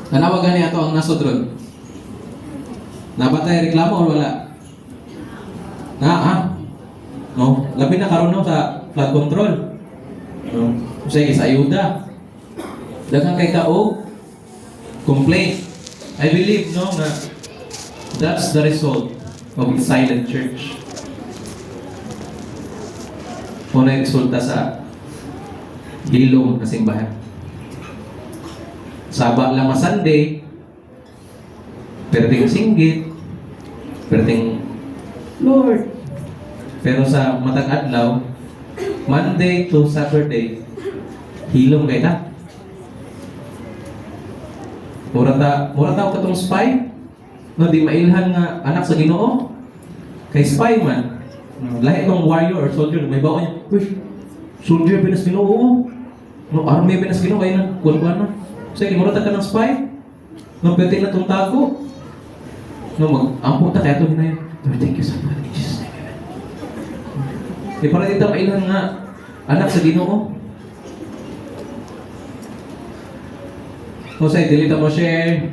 Nanawagan niya ito ang nasodron. Nabatay reklamo o wala? No? Labi na karon no sa flood control. No? Sige, sa ayuda. Daghang kay kao complaint. I believe no na that's the result of silent church. Una resulta sa hilom na simbahan. Saba lang Sunday, perting singgit, perting Lord. Pero sa matag adlaw, Monday to Saturday, hilom kay ta. Mura ta katong spy. No, di mailhan nga anak sa Ginoo. Kay spy man. Lahi ng warrior or soldier, may baon niya. Uy, soldier pinas Ginoo. No, army pinas Ginoo kay na kuan na. Sige, mura ta ka ng spy. No, pwede na itong tago. No, mag-ampo ta kaya ito hinayon. Lord, thank you so much. In Jesus' name, amen. Di para dito mailan nga anak sa Ginoo. No, say, delete mo share,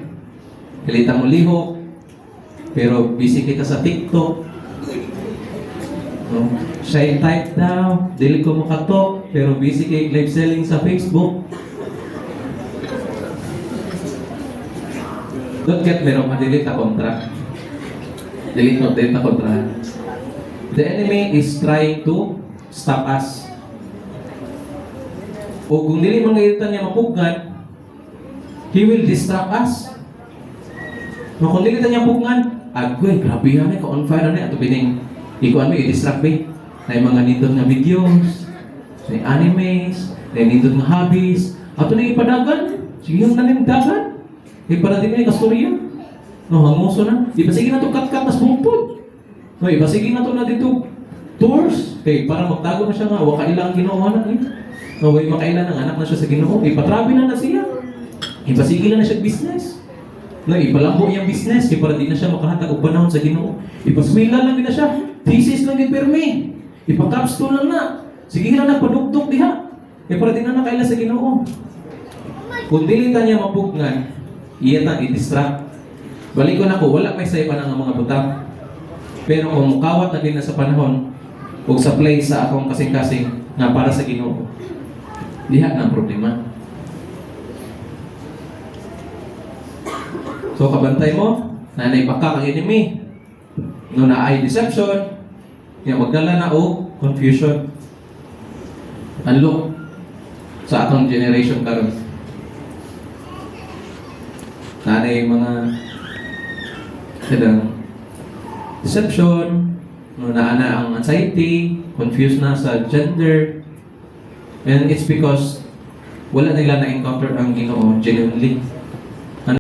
delete mo lihok, pero busy kita sa TikTok. No, siya type daw, delete ko mo katok, pero busy kay live selling sa Facebook. Don't get me wrong, delete na kontra. Delete na kontra. The enemy is trying to stop us. O kung dili mangayitan niya mapugngan, he will distract us. No, kung dili niya mapugngan, agoy, grabe yan eh, ka-on fire na eh. Ato pining, ikuan mo, i-distract ba? Na yung mga nindot na videos, na yung animes, na yung nindot na hobbies. Ato na ipadagan. Sige yung nanin dagan. Para din na kastorya. No, hanguso na. Iba sige na ito kat-kat nas bungpod. No, iba sige na ito na dito tours. Okay, para magtago na siya nga, waka ilang ginawa na eh. No, way makailan ang anak na siya sa Ginoo. Ipatrabi na siya. Iba sige na siya business. No, ipalambo yung business. Para di na siya makahatag og panahon sa Ginoo. Ipaswila lang na siya. Thesis lang yung permi. Ipa-capstone lang na. Sige na nagpadugtog diha. Para di na nakaila sa Ginoo. Kung dili ta niya mapugnan, iya ta i-distract. Balik ko na ko, wala may sa iba ng mga butang. Pero kung mukawat na din na sa panahon, o sa place sa akong kasing-kasing na para sa Ginoo, diha na ang problema. So kabantay mo, nanay baka kang enemy. No na ay deception, nga magdala na o confusion. Unlock sa atong generation karon. Nanay mga kadang deception, no naana ang anxiety, confused na sa gender, and it's because wala nila na-encounter ang Ginoo genuinely.